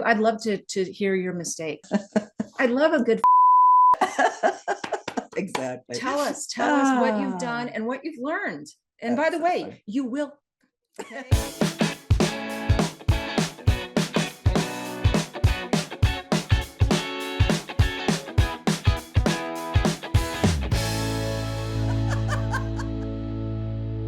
I'd love to hear your mistake. I love a good. Exactly. Tell us what you've done and what you've learned. And by the way, funny. you will. Okay.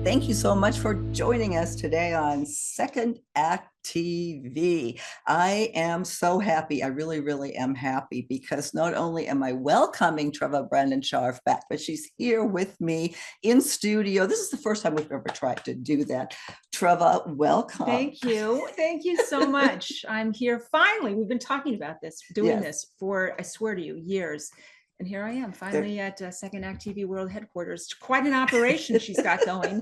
Thank you so much for joining us today on Second Act TV. I am so happy. I really, really am happy because not only am I welcoming Treva Scharf back, but she's here with me in studio. This is the first time we've ever tried to do that. Treva, welcome. Thank you. Thank you so much. I'm here finally. We've been talking about this, doing this for, I swear to you, years. And here I am finally at Second Act TV World Headquarters. Quite an operation she's got going.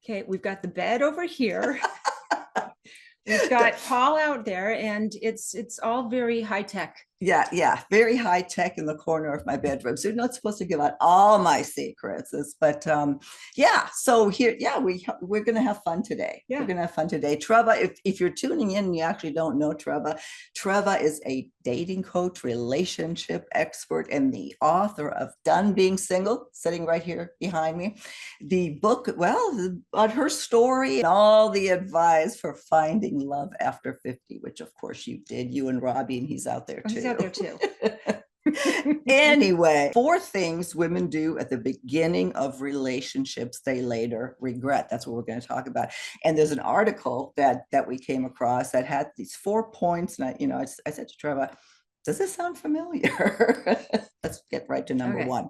Okay, we've got the bed over here. We've got Paul out there, and it's all very high tech. Yeah, very high tech in the corner of my bedroom. So you're not supposed to give out all my secrets, but yeah. So here, we're gonna have fun today. Yeah. We're gonna have fun today. Treva, if you're tuning in and you actually don't know Treva, Treva is a dating coach, relationship expert, and the author of Done Being Single, sitting right here behind me. The book, about her story and all the advice for finding love after 50, which of course you did, you and Robbie, and he's out there too. He's out there too. Anyway, 4 things women do at the beginning of relationships they later regret. That's what we're going to talk about. And there's an article that we came across that had these 4 points. And I said to Treva, does this sound familiar? Let's get right to number 1.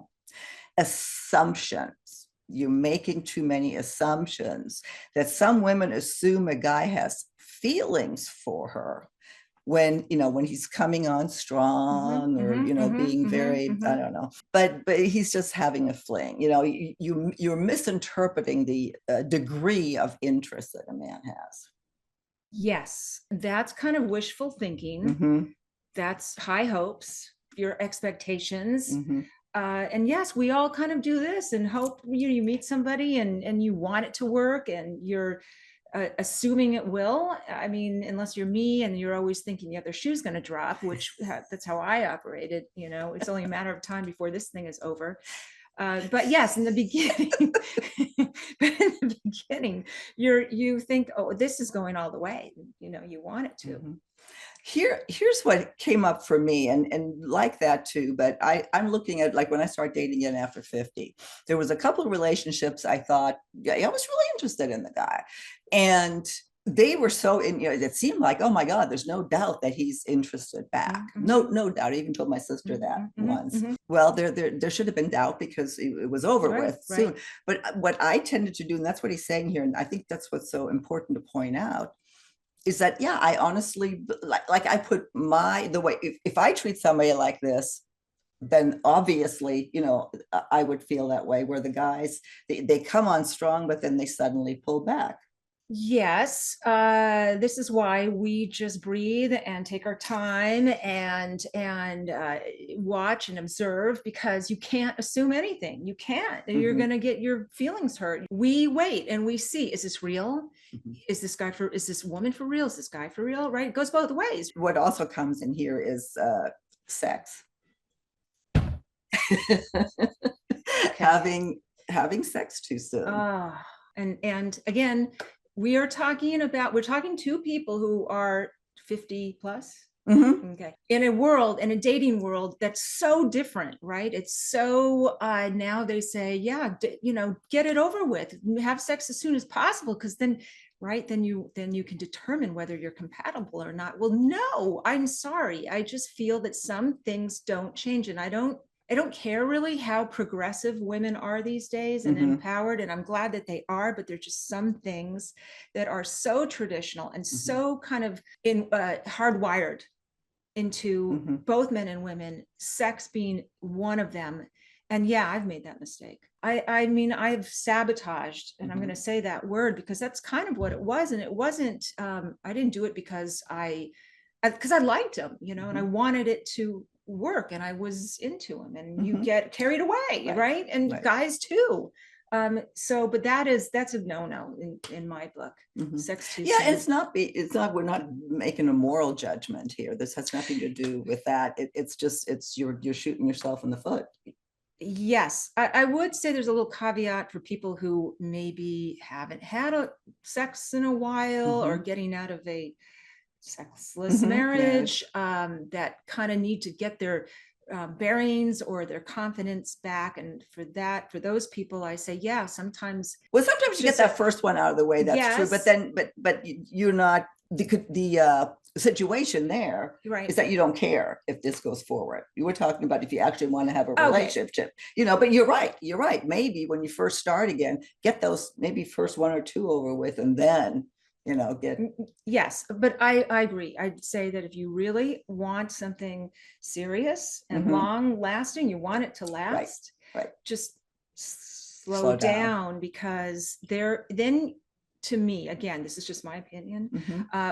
Assumptions. You're making too many assumptions. That some women assume a guy has feelings for her when he's coming on strong, being very, I don't know, but he's just having a fling. You're misinterpreting the degree of interest that a man has. Yes, that's kind of wishful thinking. That's high hopes, your expectations. And yes, we all kind of do this and hope you meet somebody and you want it to work and you're assuming it will. I mean, unless you're me and you're always thinking the other shoe's going to drop, which that's how I operated. It's only a matter of time before this thing is over. But yes, in the beginning, you think, oh, this is going all the way. You want it to. Here's what came up for me, and like that too, but I'm looking at, like, when I started dating again after 50, there was a couple of relationships I thought, I was really interested in the guy, and they were so it seemed like, oh my God, there's no doubt that he's interested back. No doubt. I even told my sister that once. Well, there should have been doubt because it was over with soon. But what I tended to do, and that's what he's saying here, and I think that's what's so important to point out, is that, I honestly, like I put the way, if I treat somebody like this, then obviously, I would feel that way, where the guys, they come on strong, but then they suddenly pull back. Yes, this is why we just breathe and take our time and watch and observe, because you can't assume anything. You can't. You're going to get your feelings hurt. We wait and we see, is this real? Is this woman for real? Is this guy for real? Right? It goes both ways. What also comes in here is sex. Having sex too soon. And again, we're talking to people who are 50 plus. Okay. In a dating world that's so different, right? It's so now they say, get it over with, have sex as soon as possible, because then you can determine whether you're compatible or not. Well, no, I'm sorry. I just feel that some things don't change, and I don't care really how progressive women are these days and empowered, and I'm glad that they are, but there's just some things that are so traditional and so kind of hardwired into both men and women, sex being one of them. And I've made that mistake. I mean, I've sabotaged, and I'm going to say that word because that's kind of what it was. And it wasn't, I didn't do it because I liked him, and I wanted it to work and I was into him, and you get carried away, right? And guys too. So, but that's a no-no in my book. Sex too soon. It's not, we're not making a moral judgment here. This has nothing to do with that. You're shooting yourself in the foot. Yes, I would say there's a little caveat for people who maybe haven't had a sex in a while or getting out of a sexless marriage, that kind of need to get their bearings or their confidence back. And for those people, I say, yeah, sometimes. Well, sometimes you get that first one out of the way. That's true. But then, but you're not, the situation there is that you don't care if this goes forward. You were talking about if you actually want to have a relationship, but you're right. Maybe when you first start again, get those maybe first one or two over with, and then Yes, but I agree. I'd say that if you really want something serious and long lasting, you want it to last, just slow down, because then, to me, again, this is just my opinion,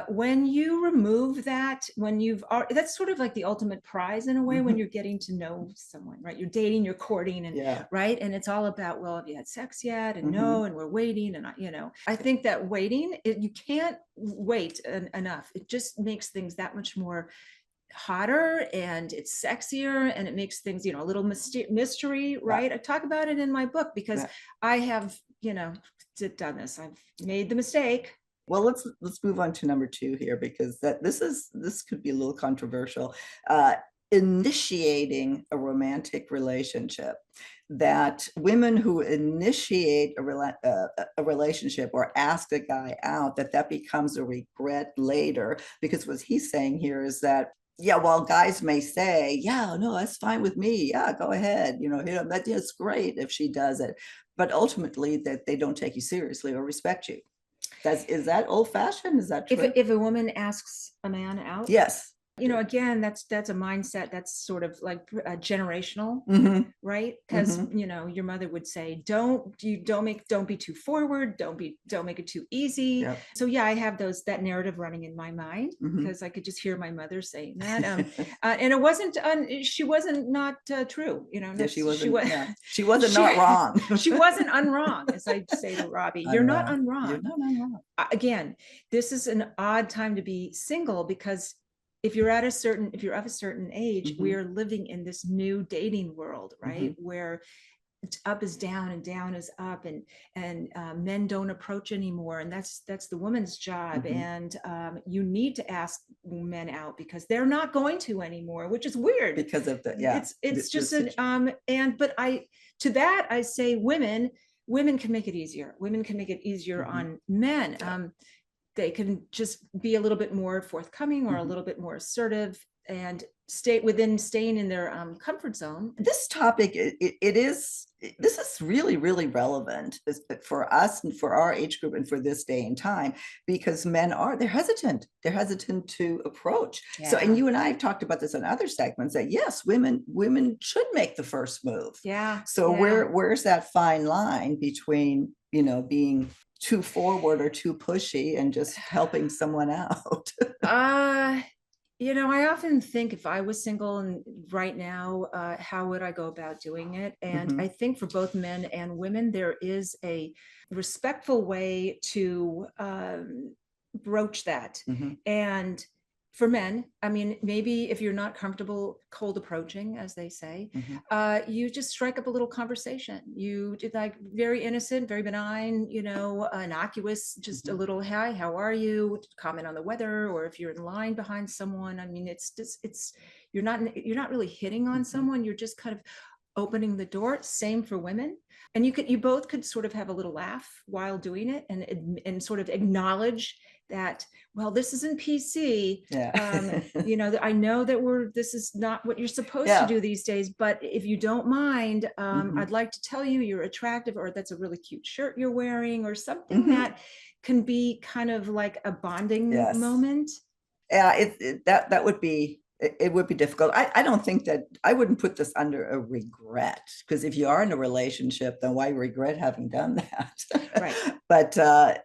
when you remove that, that's sort of like the ultimate prize in a way, when you're getting to know someone, right? You're dating, you're courting, and right, and it's all about, well, have you had sex yet? And no, and we're waiting, and I think that waiting, you can't wait enough. It just makes things that much more hotter, and it's sexier, and it makes things a little mystery, right? I talk about it in my book because I have done this. I've made the mistake. Well, let's move on to number 2 here, because this could be a little controversial. Initiating a romantic relationship. That women who initiate a relationship or ask a guy out, that becomes a regret later, because what he's saying here is that, while guys may say, no, that's fine with me. Yeah, go ahead. That's great if she does it. But ultimately, that they don't take you seriously or respect you. Is that old fashioned? Is that true? If a woman asks a man out? Yes. Again, that's a mindset that's sort of like generational, right? Because your mother would say, don't be too forward, don't make it too easy. So I have that narrative running in my mind, because I could just hear my mother saying that, and it wasn't she wasn't not true, she wasn't not wrong. She wasn't unwrong, as I say to Robbie. You're not unwrong. You're not unwrong. Again, this is an odd time to be single, because if you're of a certain age, we are living in this new dating world, right? Where up is down and down is up, and men don't approach anymore, and that's the woman's job. And you need to ask men out, because they're not going to anymore, which is weird, because of it's just but I say women can make it easier. Women can make it easier on men. They can just be a little bit more forthcoming, or a little bit more assertive, and staying in their comfort zone. This topic, this is really, really relevant for us and for our age group and for this day and time, because they're hesitant to approach. So, and you and I have talked about this in other segments, that yes, women should make the first move. So where's that fine line between being too forward or too pushy and just helping someone out? I often think, if I was single and right now, how would I go about doing it? And I think for both men and women, there is a respectful way to broach that. And for men, I mean, maybe if you're not comfortable cold approaching, as they say, you just strike up a little conversation. You did, like, very innocent, very benign, innocuous, just a little, hi, how are you? Comment on the weather, or if you're in line behind someone. I mean, you're not really hitting on someone. You're just kind of opening the door. Same for women. And you both could sort of have a little laugh while doing it, and sort of acknowledge that, well, this isn't PC. I know that this is not what you're supposed to do these days, but if you don't mind, I'd like to tell you you're attractive, or that's a really cute shirt you're wearing, or something that can be kind of like a bonding moment. That would be, it would be difficult. I don't think that I wouldn't put this under a regret, because if you are in a relationship, then why regret having done that? Right. But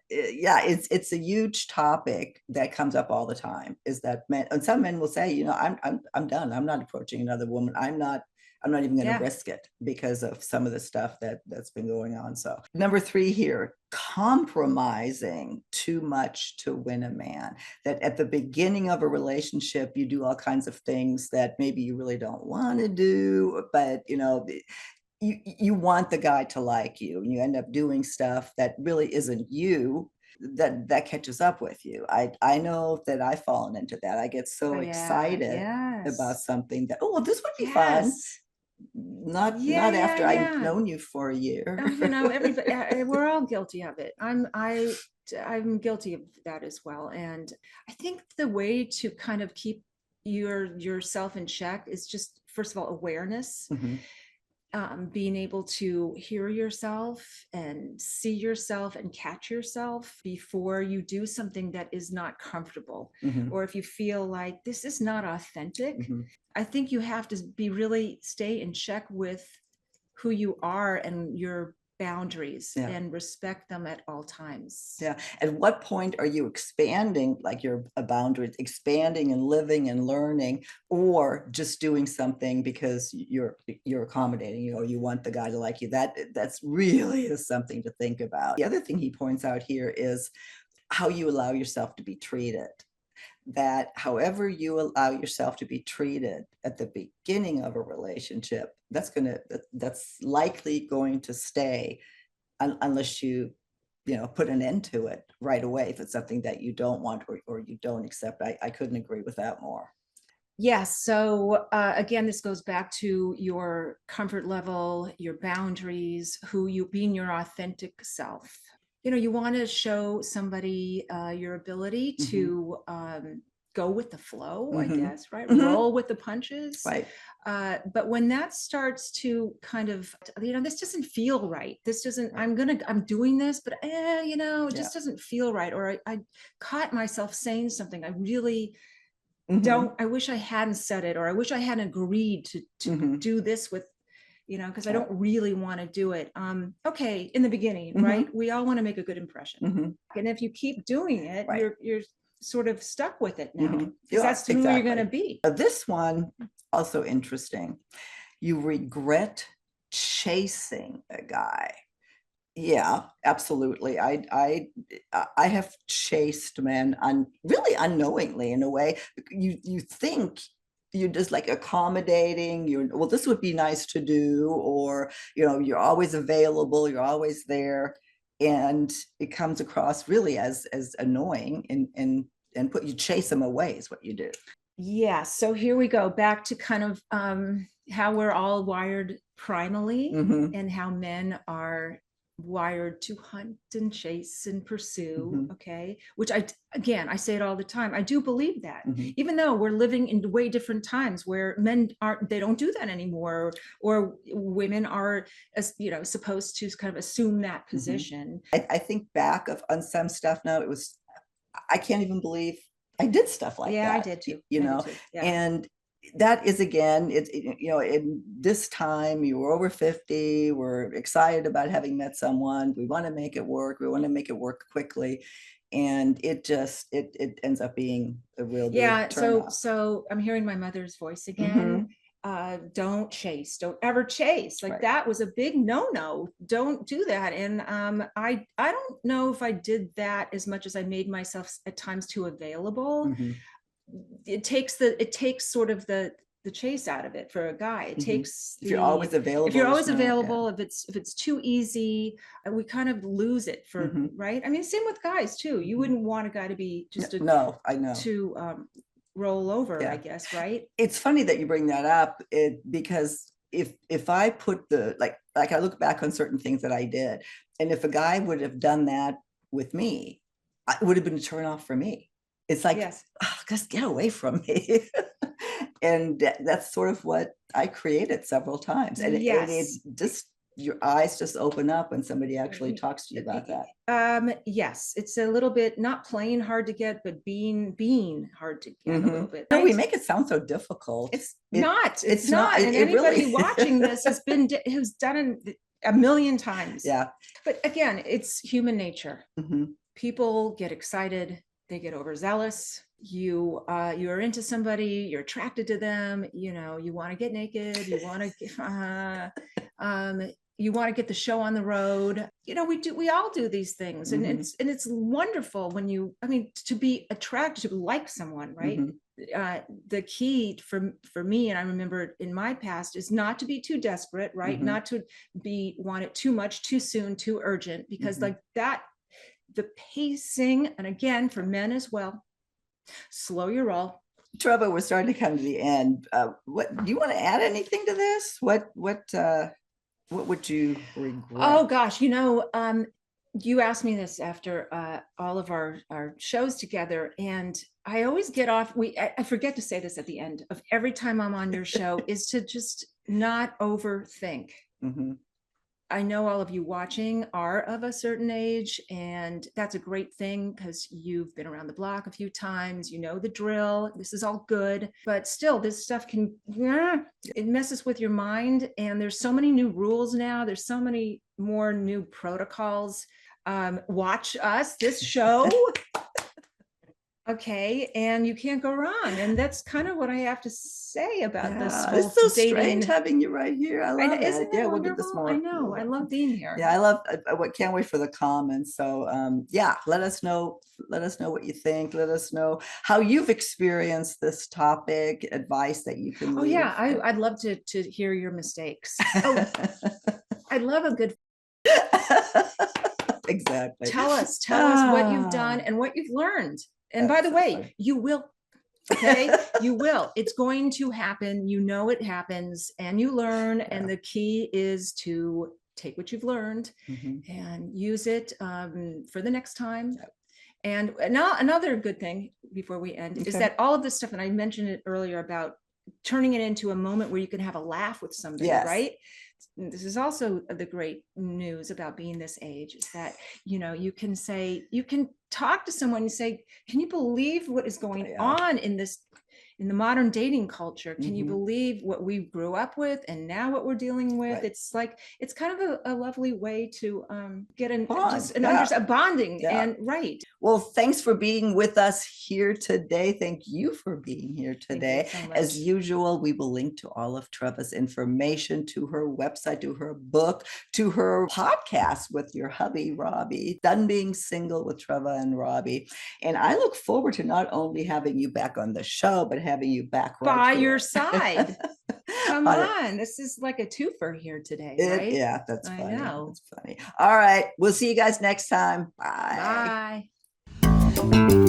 it's a huge topic that comes up all the time, is that men, and some men will say, I'm done. I'm not approaching another woman. I'm not I'm not even going to Yeah. risk it because of some of the stuff that's been going on. So number 3 here, compromising too much to win a man. That at the beginning of a relationship, you do all kinds of things that maybe you really don't want to do, but you want the guy to like you, and you end up doing stuff that really isn't you, that catches up with you. I know that I've fallen into that. I get so excited about something that, oh, well, this would be fun. Not after I've known you for a year. Everybody, we're all guilty of it. I'm guilty of that as well. And I think the way to kind of keep yourself in check is just, first of all, awareness. Being able to hear yourself and see yourself and catch yourself before you do something that is not comfortable, or if you feel like this is not authentic. I think you have to really stay in check with who you are and your boundaries, and respect them at all times. Yeah. At what point are you expanding, like your boundaries, expanding and living and learning, or just doing something because you're accommodating, you want the guy to like you? That's really is something to think about. The other thing he points out here is how you allow yourself to be treated. That however you allow yourself to be treated at the beginning of a relationship, that's likely going to stay unless you put an end to it right away, if it's something that you don't want or you don't accept. I couldn't agree with that more. Yes. So again, this goes back to your comfort level, your boundaries, being your authentic self. You want to show somebody your ability to go with the flow, I guess, right? Roll with the punches. Right. But when that starts to kind of, this doesn't feel right. This doesn't, I'm doing this, but it just doesn't feel right. Or I caught myself saying something I really I wish I hadn't said it, or I wish I hadn't agreed to do this with, because I don't really want to do it. Okay, in the beginning, right? We all want to make a good impression. And if you keep doing it, you're sort of stuck with it now, because that's who you're going to be. This one, also interesting. You regret chasing a guy. Yeah, absolutely. I have chased men really unknowingly, in a way. You think you're just like accommodating, well, this would be nice to do, or you're always available, you're always there, and it comes across really as annoying, and you chase them away is what you do. Yeah. So here we go back to kind of how we're all wired primally, and how men are wired to hunt and chase and pursue. Okay. Which I say it all the time. I do believe that, even though we're living in way different times where men they don't do that anymore, or women are, supposed to kind of assume that position. I think back on some stuff now, I can't even believe I did stuff like that. Yeah, I did too. And that is, again, in this time, you were over 50, we're excited about having met someone, we want to make it work, we want to make it work quickly, and it ends up being a real big turn off. So I'm hearing my mother's voice again. Don't chase, don't ever chase. Like that was a big no. Don't do that. And I don't know if I did that as much as I made myself at times too available. It takes sort of the chase out of it for a guy. It takes if you're always available. If it's too easy, we kind of lose it right. I mean, same with guys too. You wouldn't want a guy to be just I know to roll over, I guess, right? It's funny that you bring that up, because if I put like I look back on certain things that I did, and if a guy would have done that with me, it would have been a turn off for me. It's like, just get away from me. And that's sort of what I created several times. And it just, your eyes just open up when somebody actually talks to you about that. Yes, it's a little bit not plain hard to get, but being hard to get a little bit. No, we make it sound so difficult. It's not. And anybody watching this has done it a million times. Yeah. But again, it's human nature. People get excited. They get overzealous. you're into somebody, you're attracted to them, you know, you want to get naked, you want to get the show on the road. You know, we all do these things, and it's wonderful when to be attracted to like someone, right? The key for me, and I remember in my past, is not to be too desperate, right? Not to want it too much, too soon, too urgent, because like that, the pacing, and again, for men as well, slow your roll. Treva, we're starting to come to the end. What do you want to add anything to this? What would you regret? Oh gosh, you know, you asked me this after all of our shows together, and I always get off. I forget to say this at the end of every time I'm on your show, is to just not overthink. I know all of you watching are of a certain age, and that's a great thing because you've been around the block a few times, you know the drill. This is all good, but still, this stuff it messes with your mind. And there's so many new rules now. There's so many more new protocols. Watch us, this show. Okay, and you can't go wrong, and that's kind of what I have to say about this whole it's so dating. strange having you right here. I love it. Isn't Yeah, it we'll get this wonderful? more. I know. I love being here. Yeah, I love. I can't wait for the comments. So yeah, let us know. Let us know what you think. Let us know how you've experienced this topic. Advice that you can leave. Oh yeah, I'd love to hear your mistakes. Oh, I love a good. Exactly. Tell us what you've done and what you've learned. And by the way, you will. Okay, you will. It's going to happen. You know it happens, and you learn. Yeah. And the key is to take what you've learned and use it for the next time. Yeah. And now another good thing before we end is that all of this stuff, and I mentioned it earlier about turning it into a moment where you can have a laugh with somebody, right? This is also the great news about being this age, is that, you know, you can talk to someone and say, can you believe what is going on in the modern dating culture? Can you believe what we grew up with and now what we're dealing with? Right. It's like, it's kind of a lovely way to get a bonding. And right. Well, thanks for being with us here today. Thank you for being here today. So as usual, we will link to all of Treva's information, to her website, to her book, to her podcast with your hubby, Robbie, Done Being Single with Treva and Robbie. And I look forward to not only having you back on the show, but having you back by your side. Come on, this is like a twofer here today, right? Yeah, that's funny. I know. That's funny. All right, we'll see you guys next time. Bye. Bye.